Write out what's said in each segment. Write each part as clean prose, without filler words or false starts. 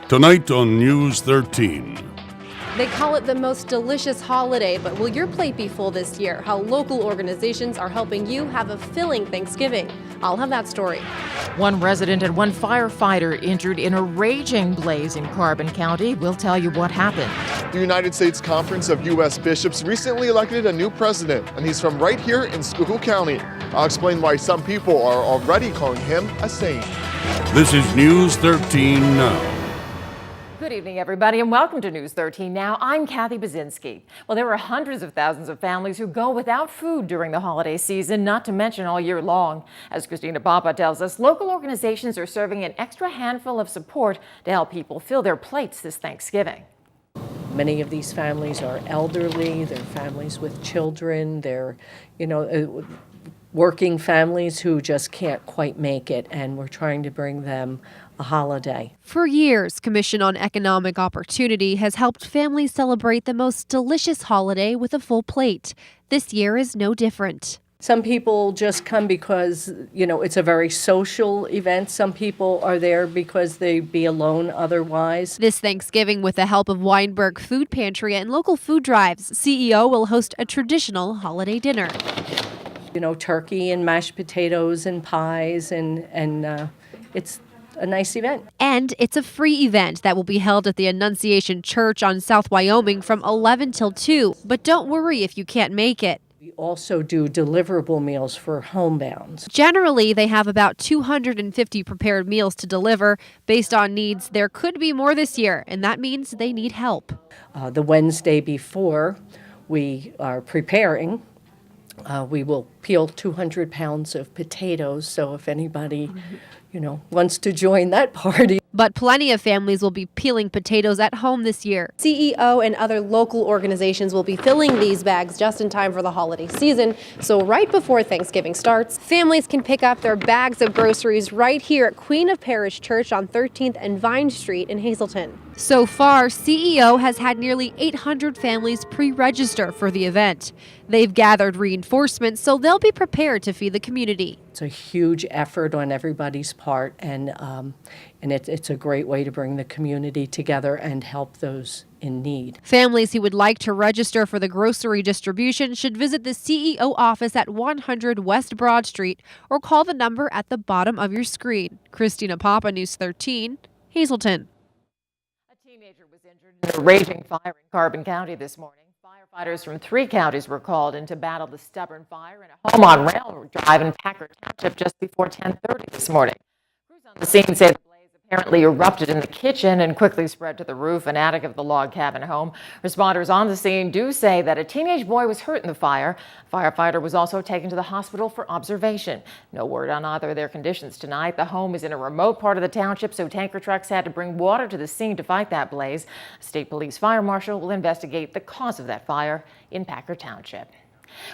Tonight on News 13. They call it the most delicious holiday, but will your plate be full this year? How local organizations are helping you have a filling Thanksgiving. I'll have that story. One resident and one firefighter injured in a raging blaze in Carbon County. We'll tell you what happened. The United States Conference of U.S. Bishops recently elected a new president, and he's from right here in Schuylkill County. I'll explain why some people are already calling him a saint. This is News 13 Now. Good evening, everybody, and welcome to News 13 Now. I'm Kathy Bazinski. Well, there are hundreds of thousands of families who go without food during the holiday season, not to mention all year long. As Christina Papa tells us, local organizations are serving an extra handful of support to help people fill their plates this Thanksgiving. Many of these families are elderly, they're families with children, they're, working families who just can't quite make it, and we're trying to bring them a holiday. For years, Commission on Economic Opportunity has helped families celebrate the most delicious holiday with a full plate. This year is no different. Some people just come because, it's a very social event. Some people are there because they'd be alone otherwise. This Thanksgiving, with the help of Weinberg Food Pantry and local food drives, CEO will host a traditional holiday dinner. Turkey and mashed potatoes and pies, and it's a nice event. And it's a free event that will be held at the Annunciation Church on South Wyoming from 11 till 2. But don't worry if you can't make it. We also do deliverable meals for homebounds. Generally, they have about 250 prepared meals to deliver. Based on needs, there could be more this year, and that means they need help. The Wednesday before we are preparing, we will peel 200 pounds of potatoes, so if anybody, wants to join that party. But plenty of families will be peeling potatoes at home this year. CEO and other local organizations will be filling these bags just in time for the holiday season. So right before Thanksgiving starts, families can pick up their bags of groceries right here at Queen of Parish Church on 13th and Vine Street in Hazleton. So far, CEO has had nearly 800 families pre-register for the event. They've gathered reinforcements, so they'll be prepared to feed the community. It's a huge effort on everybody's part, and it's a great way to bring the community together and help those in need. Families who would like to register for the grocery distribution should visit the CEO office at 100 West Broad Street or call the number at the bottom of your screen. Christina Papa, News 13, Hazleton. A teenager was injured in a raging fire in Carbon County this morning. Firefighters from 3 counties were called in to battle the stubborn fire in a home on Railroad Drive in Packard Township just before 10:30 this morning. Crews on the scene say the blaze apparently erupted in the kitchen and quickly spread to the roof and attic of the log cabin home. Responders on the scene do say that a teenage boy was hurt in the fire. A firefighter was also taken to the hospital for observation. No word on either of their conditions tonight. The home is in a remote part of the township, so tanker trucks had to bring water to the scene to fight that blaze. State Police Fire Marshal will investigate the cause of that fire in Packard Township.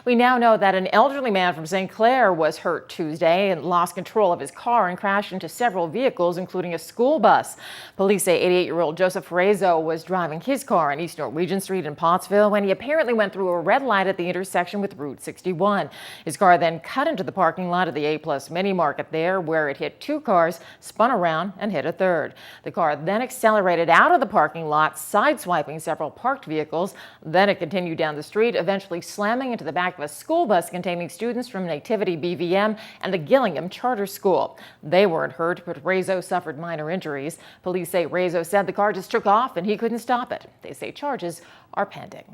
We now know that an elderly man from St. Clair was hurt Tuesday and lost control of his car and crashed into several vehicles, including a school bus. Police say 88-year-old Joseph Rezo was driving his car on East Norwegian Street in Pottsville when he apparently went through a red light at the intersection with Route 61. His car then cut into the parking lot of the A-Plus Mini Market there, where it hit 2 cars, spun around, and hit a third. The car then accelerated out of the parking lot, sideswiping several parked vehicles. Then it continued down the street, eventually slamming into the back of a school bus containing students from Nativity BVM and the Gillingham Charter School. They weren't hurt, but Rezo suffered minor injuries. Police say Rezo said the car just took off and he couldn't stop it. They say charges are pending.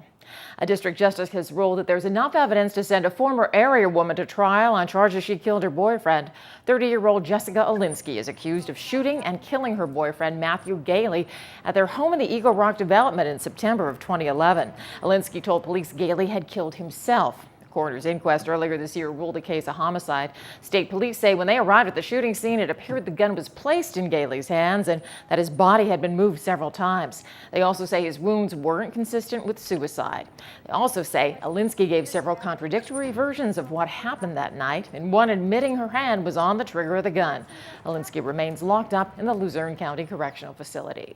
A district justice has ruled that there's enough evidence to send a former area woman to trial on charges she killed her boyfriend. 30-year-old Jessica Alinsky is accused of shooting and killing her boyfriend Matthew Gailey at their home in the Eagle Rock development in September of 2011. Alinsky told police Gailey had killed himself. Coroner's inquest earlier this year ruled the case a homicide. State police say when they arrived at the shooting scene, it appeared the gun was placed in Gailey's hands and that his body had been moved several times. They also say his wounds weren't consistent with suicide. They also say Alinsky gave several contradictory versions of what happened that night, and one admitting her hand was on the trigger of the gun. Alinsky remains locked up in the Luzerne County Correctional Facility.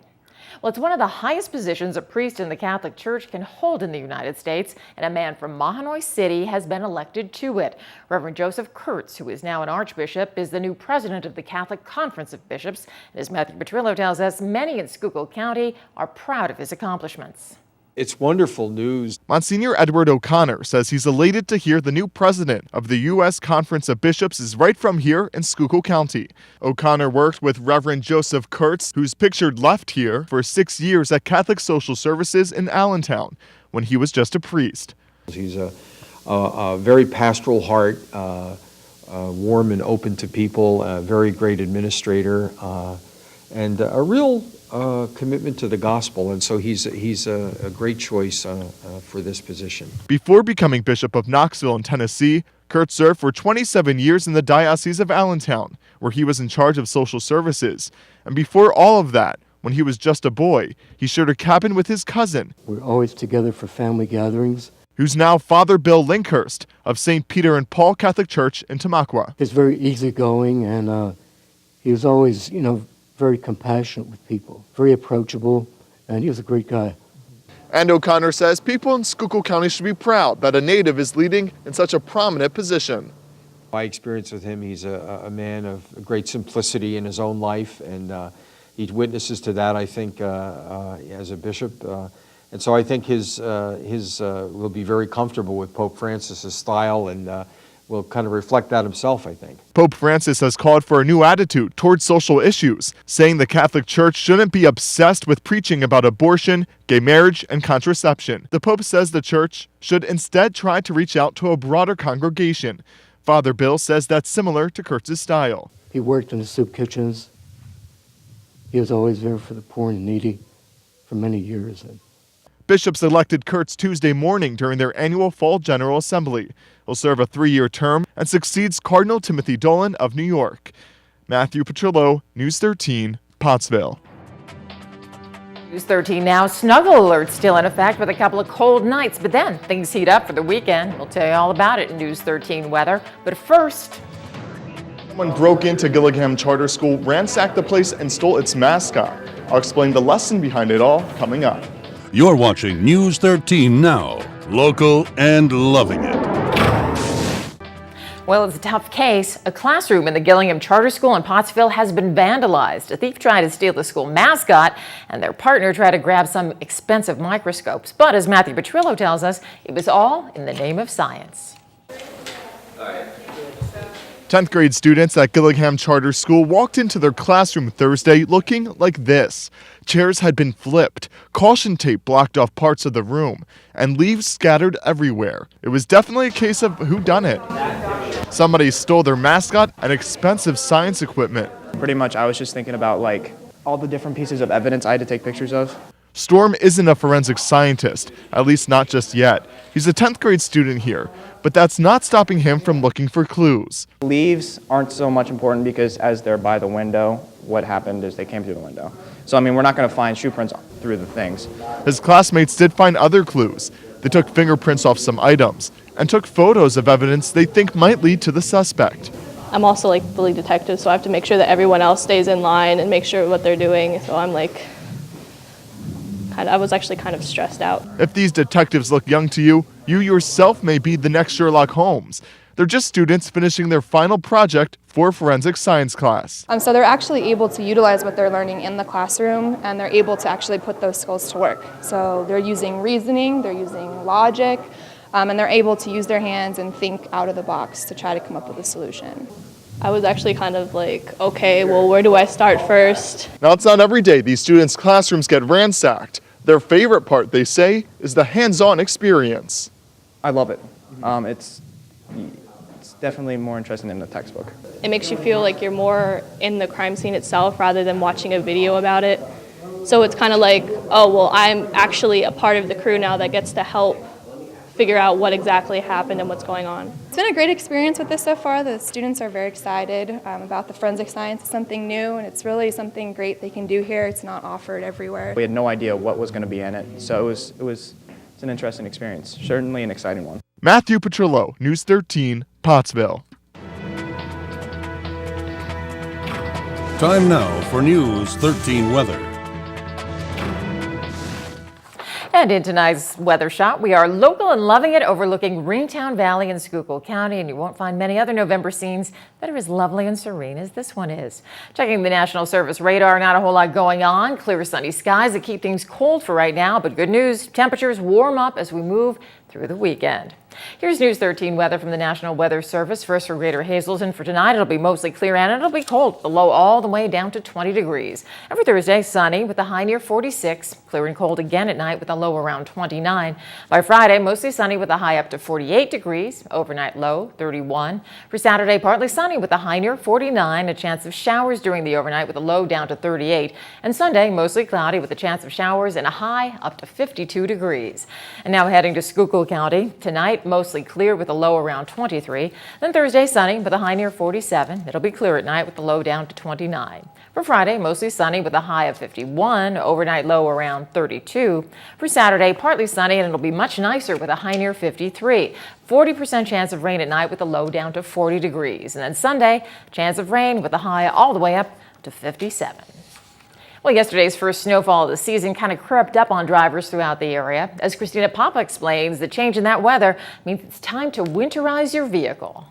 Well, it's one of the highest positions a priest in the Catholic Church can hold in the United States, and a man from Mahanoy City has been elected to it. Reverend Joseph Kurtz, who is now an archbishop, is the new president of the Catholic Conference of Bishops. And as Matthew Petrillo tells us, many in Schuylkill County are proud of his accomplishments. It's wonderful news. Monsignor Edward O'Connor says he's elated to hear the new president of the U.S. Conference of Bishops is right from here in Schuylkill County. O'Connor worked with Reverend Joseph Kurtz, who's pictured left here, for 6 years at Catholic Social Services in Allentown when he was just a priest. He's a very pastoral heart, warm and open to people, a very great administrator, and a real commitment to the gospel, and so he's a great choice for this position. Before becoming Bishop of Knoxville in Tennessee, Kurtz served for 27 years in the Diocese of Allentown, where he was in charge of social services. And before all of that, when he was just a boy, he shared a cabin with his cousin. We're always together for family gatherings. Who's now Father Bill Linkhurst of St. Peter and Paul Catholic Church in Tamaqua. He's very easygoing, and he was always, very compassionate with people, very approachable, and he was a great guy. And O'Connor says people in Schuylkill County should be proud that a native is leading in such a prominent position. My experience with him, he's a man of great simplicity in his own life, and he witnesses to that, I think, as a bishop. And so I think his will be very comfortable with Pope Francis's style, and will kind of reflect that himself, I think. Pope Francis has called for a new attitude towards social issues, saying the Catholic Church shouldn't be obsessed with preaching about abortion, gay marriage, and contraception. The Pope says the Church should instead try to reach out to a broader congregation. Father Bill says that's similar to Kurtz's style. He worked in the soup kitchens. He was always there for the poor and needy for many years. Bishops elected Kurtz Tuesday morning during their annual Fall General Assembly. He'll serve a 3-year term and succeeds Cardinal Timothy Dolan of New York. Matthew Petrillo, News 13, Pottsville. News 13 now. Snuggle alert still in effect with a couple of cold nights, but then things heat up for the weekend. We'll tell you all about it in News 13 weather. But first, someone broke into Gillingham Charter School, ransacked the place, and stole its mascot. I'll explain the lesson behind it all coming up. You're watching News 13 Now, local and loving it. well, it's a tough case. A classroom in the Gillingham Charter School in Pottsville has been vandalized. A thief tried to steal the school mascot, and their partner tried to grab some expensive microscopes. But as Matthew Petrillo tells us, it was all in the name of science. 10th grade students at Gillingham Charter School walked into their classroom Thursday looking like this. Chairs had been flipped, caution tape blocked off parts of the room, and leaves scattered everywhere. It was definitely a case of whodunit. Somebody stole their mascot and expensive science equipment. Pretty much I was just thinking about all the different pieces of evidence I had to take pictures of. Storm isn't a forensic scientist, at least not just yet. He's a 10th grade student here, but that's not stopping him from looking for clues. Leaves aren't so much important because as they're by the window, what happened is they came through the window. So, we're not going to find shoe prints through the things. His classmates did find other clues. They took fingerprints off some items and took photos of evidence they think might lead to the suspect. I'm also the lead detective, so I have to make sure that everyone else stays in line and make sure what they're doing. So I'm I was actually kind of stressed out. If these detectives look young to you, you yourself may be the next Sherlock Holmes. They're just students finishing their final project for forensic science class. So they're actually able to utilize what they're learning in the classroom, and they're able to actually put those skills to work. So they're using reasoning, they're using logic, and they're able to use their hands and think out of the box to try to come up with a solution. I was actually kind of okay, well, where do I start first? Now, it's not every day these students' classrooms get ransacked. Their favorite part, they say, is the hands-on experience. I love it. It's definitely more interesting than the textbook. It makes you feel like you're more in the crime scene itself rather than watching a video about it. So it's kind of oh, well, I'm actually a part of the crew now that gets to help figure out what exactly happened and what's going on. It's been a great experience with this so far. The students are very excited about the forensic science. It's something new, and it's really something great they can do here. It's not offered everywhere. We had no idea what was going to be in it, so it's an interesting experience, certainly an exciting one. Matthew Petrillo, News 13, Pottsville. Time now for News 13 weather. And in tonight's weather shot, we are local and loving it, overlooking Greentown Valley in Schuylkill County, and you won't find many other November scenes that are as lovely and serene as this one is. Checking the National Service radar, not a whole lot going on. Clear sunny skies that keep things cold for right now, but good news, temperatures warm up as we move through the weekend. Here's News 13 weather from the National Weather Service. First for Greater Hazelton. For tonight, it'll be mostly clear and it'll be cold. The low all the way down to 20 degrees. And for Thursday, sunny with a high near 46. Clear and cold again at night with a low around 29. By Friday, mostly sunny with a high up to 48 degrees. Overnight low 31. For Saturday, partly sunny with a high near 49. A chance of showers during the overnight with a low down to 38. And Sunday, mostly cloudy with a chance of showers and a high up to 52 degrees. And now heading to Schuylkill County. Tonight, mostly clear with a low around 23. Then Thursday, sunny with a high near 47. It'll be clear at night with the low down to 29. For Friday, mostly sunny with a high of 51. Overnight low around 32. For Saturday, partly sunny and it'll be much nicer with a high near 53. 40% chance of rain at night with a low down to 40 degrees. And then Sunday, chance of rain with a high all the way up to 57. Well, yesterday's first snowfall of the season kind of crept up on drivers throughout the area. As Christina Papa explains, the change in that weather means it's time to winterize your vehicle.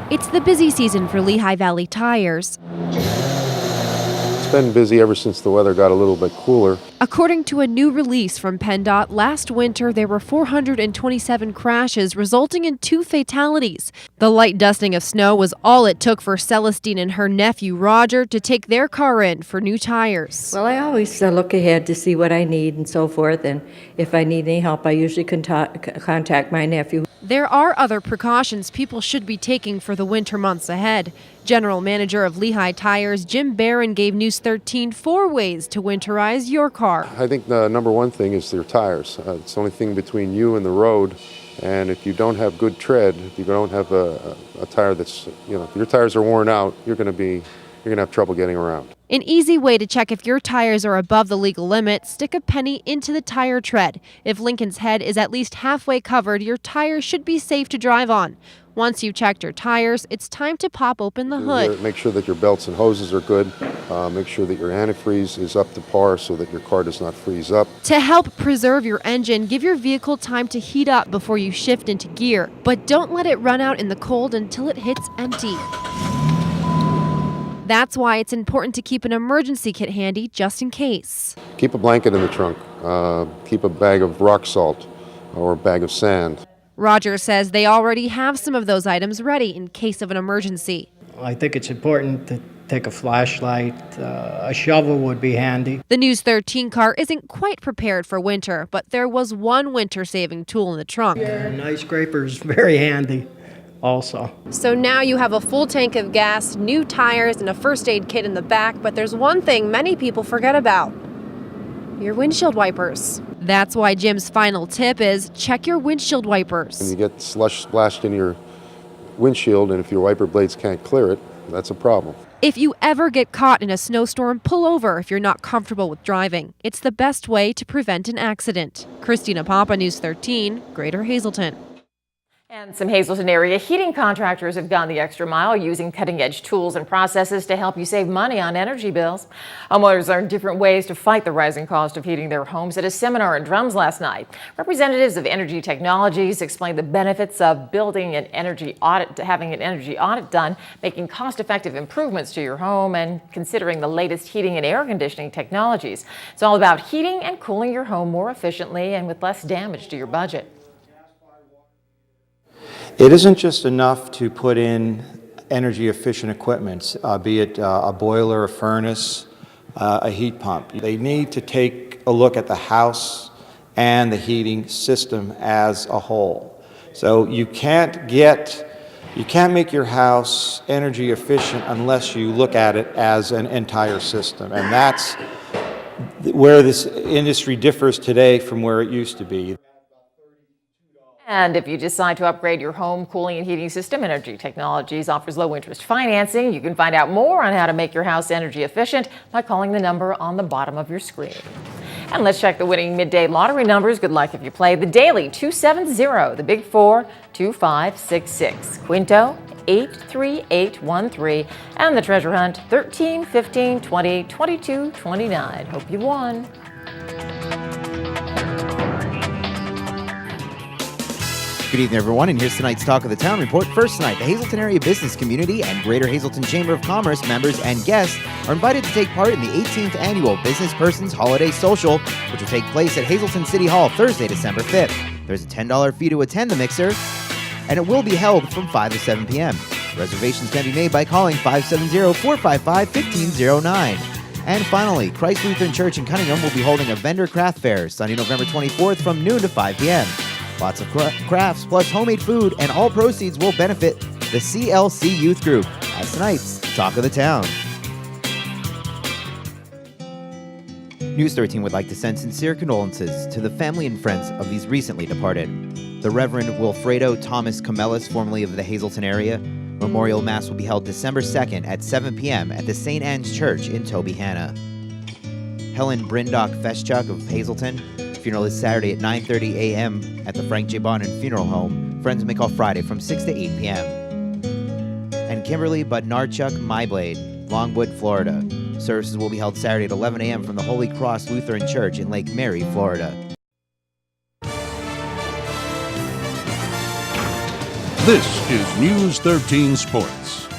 It's the busy season for Lehigh Valley Tires. It's been busy ever since the weather got a little bit cooler. According to a new release from PennDOT, last winter there were 427 crashes, resulting in 2 fatalities. The light dusting of snow was all it took for Celestine and her nephew Roger to take their car in for new tires. Well, I always look ahead to see what I need and so forth, and if I need any help, I usually contact my nephew. There are other precautions people should be taking for the winter months ahead. General Manager of Lehigh Tires, Jim Barron, gave News 13 4 ways to winterize your car. I think the number one thing is your tires. It's the only thing between you and the road. And if you don't have good tread, if you don't have a tire that's, if your tires are worn out, you're going to have trouble getting around. An easy way to check if your tires are above the legal limit, stick a penny into the tire tread. If Lincoln's head is at least halfway covered, your tires should be safe to drive on. Once you've checked your tires, it's time to pop open the hood. Make sure that your belts and hoses are good. Make sure that your antifreeze is up to par so that your car does not freeze up. To help preserve your engine, give your vehicle time to heat up before you shift into gear. But don't let it run out in the cold until it hits empty. That's why it's important to keep an emergency kit handy just in case. Keep a blanket in the trunk. Keep a bag of rock salt or a bag of sand. Roger says they already have some of those items ready in case of an emergency. I think it's important to take a flashlight. A shovel would be handy. The News 13 car isn't quite prepared for winter, but there was one winter-saving tool in the trunk. An ice scraper is very handy also. So now you have a full tank of gas, new tires, and a first aid kit in the back, but there's one thing many people forget about: your windshield wipers. That's why Jim's final tip is check your windshield wipers. When you get slush splashed in your windshield, and if your wiper blades can't clear it, that's a problem. If you ever get caught in a snowstorm, pull over if you're not comfortable with driving. It's the best way to prevent an accident. Christina Papa, News 13, Greater Hazelton. And some Hazelton area heating contractors have gone the extra mile using cutting-edge tools and processes to help you save money on energy bills. Homeowners learned different ways to fight the rising cost of heating their homes at a seminar in Drums last night. Representatives of Energy Technologies explained the benefits of having an energy audit done, making cost-effective improvements to your home, and considering the latest heating and air conditioning technologies. It's all about heating and cooling your home more efficiently and with less damage to your budget. It isn't just enough to put in energy efficient equipment, be it a boiler, a furnace, a heat pump. They need to take a look at the house and the heating system as a whole. So you can't make your house energy efficient unless you look at it as an entire system. And that's where this industry differs today from where it used to be. And if you decide to upgrade your home cooling and heating system, Energy Technologies offers low-interest financing. You can find out more on how to make your house energy efficient by calling the number on the bottom of your screen. And let's check the winning midday lottery numbers. Good luck if you play. The Daily 270, the Big 4 2566, Quinto 83813, and the Treasure Hunt 13, 15, 20, 22, 29. Hope you won. Good evening, everyone, and here's tonight's Talk of the Town report. First tonight, the Hazleton area business community and Greater Hazleton Chamber of Commerce members and guests are invited to take part in the 18th Annual Business Persons Holiday Social, which will take place at Hazleton City Hall Thursday, December 5th. There's a $10 fee to attend the mixer, and it will be held from 5 to 7 p.m. Reservations can be made by calling 570-455-1509. And finally, Christ Lutheran Church in Cunningham will be holding a vendor craft fair Sunday, November 24th from noon to 5 p.m. Lots of crafts plus homemade food, and all proceeds will benefit the CLC Youth Group. That's tonight's Talk of the Town. News 13 would like to send sincere condolences to the family and friends of these recently departed. The Reverend Wilfredo Thomas Camellis, formerly of the Hazleton area. Memorial Mass will be held December 2nd at 7 p.m. at the St. Anne's Church in Tobyhanna. Helen Brindock Feschuk of Hazleton. Funeral is Saturday at 9:30 a.m. at the Frank J. Bonin Funeral Home. Friends may call Friday from 6 to 8 p.m. And Kimberly Budnarchuk Myblade, Longwood, Florida. Services will be held Saturday at 11 a.m. from the Holy Cross Lutheran Church in Lake Mary, Florida. This is News 13 Sports.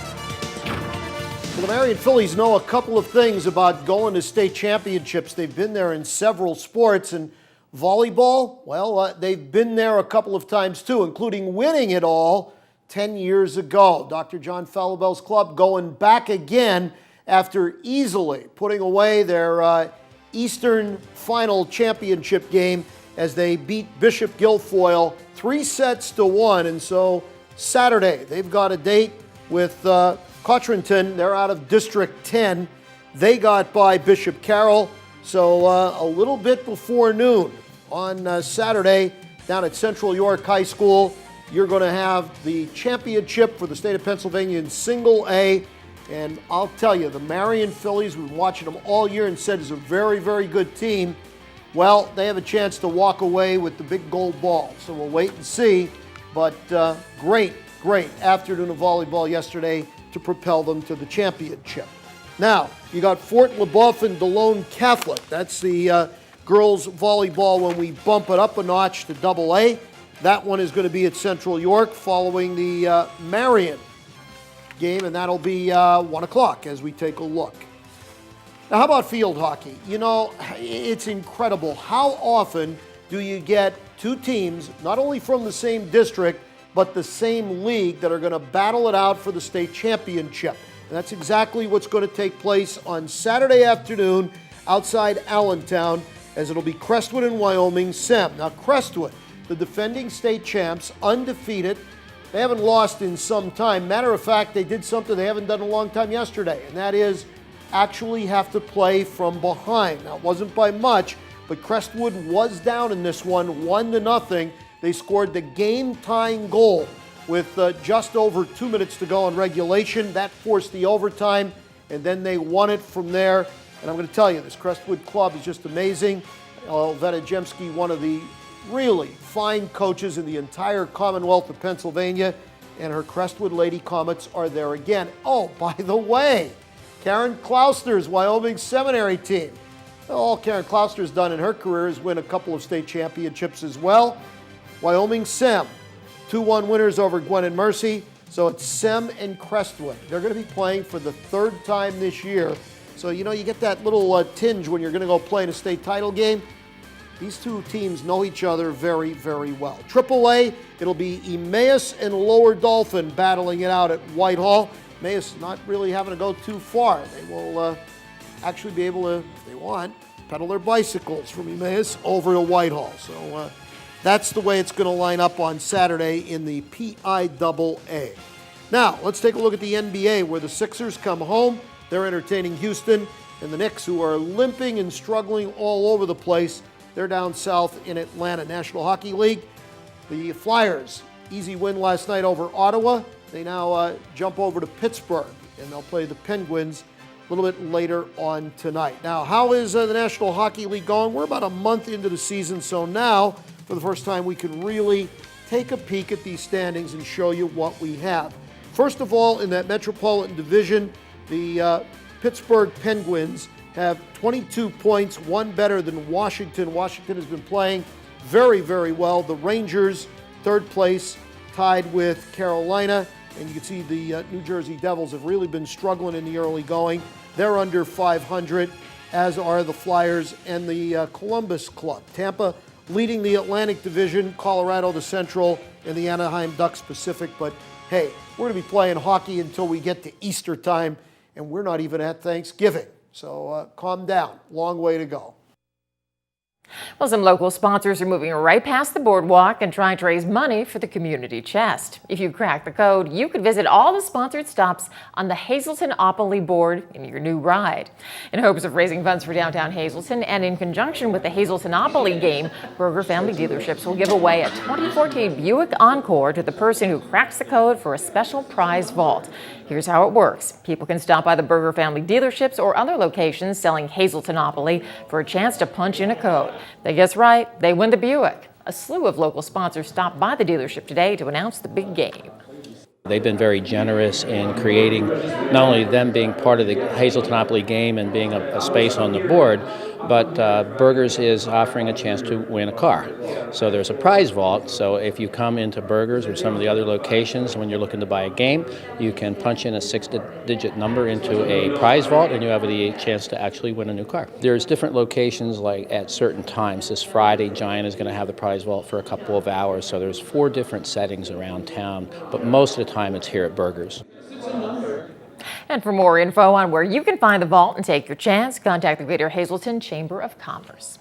Well, the Marion Phillies know a couple of things about going to state championships. They've been there in several sports, and volleyball, well, they've been there a couple of times too, including winning it all 10 years ago. Dr. John Fallabell's club going back again after easily putting away their Eastern Final Championship game as they beat Bishop Guilfoyle 3-1. And so Saturday, they've got a date with Cochranton. They're out of District 10. They got by Bishop Carroll. So a little bit before noon on Saturday down at Central York High School, you're going to have the championship for the state of Pennsylvania in Single A. And I'll tell you, the Marion Phillies, we've been watching them all year and said is a very, very good team. Well, they have a chance to walk away with the big gold ball. So we'll wait and see. But great afternoon of volleyball yesterday to propel them to the championship. Now, you got Fort LeBoeuf and DeLone Catholic. That's the girls volleyball when we bump it up a notch to AA. That one is going to be at Central York following the Marion game, and that'll be 1 o'clock as we take a look. Now, how about field hockey? You know, it's incredible. How often do you get two teams, not only from the same district, but the same league, that are going to battle it out for the state championship? And that's exactly what's going to take place on Saturday afternoon outside Allentown, as it'll be Crestwood and Wyoming Sem. Now, Crestwood, the defending state champs, undefeated. They haven't lost in some time. Matter of fact, they did something they haven't done in a long time yesterday, and that is actually have to play from behind. Now, it wasn't by much, but Crestwood was down in this one, 1-0. They scored the game-tying goal with just over 2 minutes to go in regulation. That forced the overtime, and then they won it from there. And I'm going to tell you, this Crestwood club is just amazing. Elvetta Jemski, one of the really fine coaches in the entire Commonwealth of Pennsylvania, and her Crestwood Lady Comets are there again. Oh, by the way, Karen Clouster's Wyoming Seminary team. All Karen Clouster's done in her career is win a couple of state championships as well. Wyoming Sem, 2-1 winners over Gwen and Mercy. So it's Sem and Crestwood. They're going to be playing for the third time this year. So, you know, you get that little tinge when you're going to go play in a state title game. These two teams know each other very, very well. AAA, it'll be Emmaus and Lower Dolphin battling it out at Whitehall. Emmaus not really having to go too far. They will actually be able to, if they want, pedal their bicycles from Emmaus over to Whitehall. So that's the way it's going to line up on Saturday in the PIAA. Now, let's take a look at the NBA, where the Sixers come home. They're entertaining Houston, and the Knicks, who are limping and struggling all over the place, they're down south in Atlanta. National Hockey League, the Flyers, easy win last night over Ottawa. They now jump over to Pittsburgh, and they'll play the Penguins a little bit later on tonight. Now, how is the National Hockey League going? We're about a month into the season, so now, for the first time, we can really take a peek at these standings and show you what we have. First of all, in that Metropolitan Division, the Pittsburgh Penguins have 22 points, one better than Washington. Washington has been playing very, very well. The Rangers Third place tied with Carolina. And you can see the New Jersey Devils have really been struggling in the early going. They're under 500, as are the Flyers and the Columbus Club. Tampa leading the Atlantic Division, Colorado the Central, and the Anaheim Ducks Pacific. But hey, we're going to be playing hockey until we get to Easter time, and we're not even at Thanksgiving. So calm down. Long way to go. Well, some local sponsors are moving right past the boardwalk and trying to raise money for the community chest. If you crack the code, you could visit all the sponsored stops on the Hazleton-Opoly board in your new ride. In hopes of raising funds for downtown Hazleton and in conjunction with the Hazleton-Opoly game, Berger Family Dealerships will give away a 2014 Buick Encore to the person who cracks the code for a special prize vault. Here's how it works. People can stop by the Berger Family Dealerships or other locations selling Hazleton-Opoly for a chance to punch in a code. They guess right, they win the Buick. A slew of local sponsors stopped by the dealership today to announce the big game. They've been very generous in creating not only them being part of the Hazleton-Opoly game and being a space on the board, but Berger's is offering a chance to win a car. So there's a prize vault, so if you come into Berger's or some of the other locations when you're looking to buy a game, you can punch in a 6-digit number into a prize vault and you have the chance to actually win a new car. There's different locations like at certain times. This Friday, Giant is going to have the prize vault for a couple of hours, so there's 4 different settings around town, but most of the time it's here at Berger's. And for more info on where you can find the vault and take your chance, contact the Greater Hazleton Chamber of Commerce.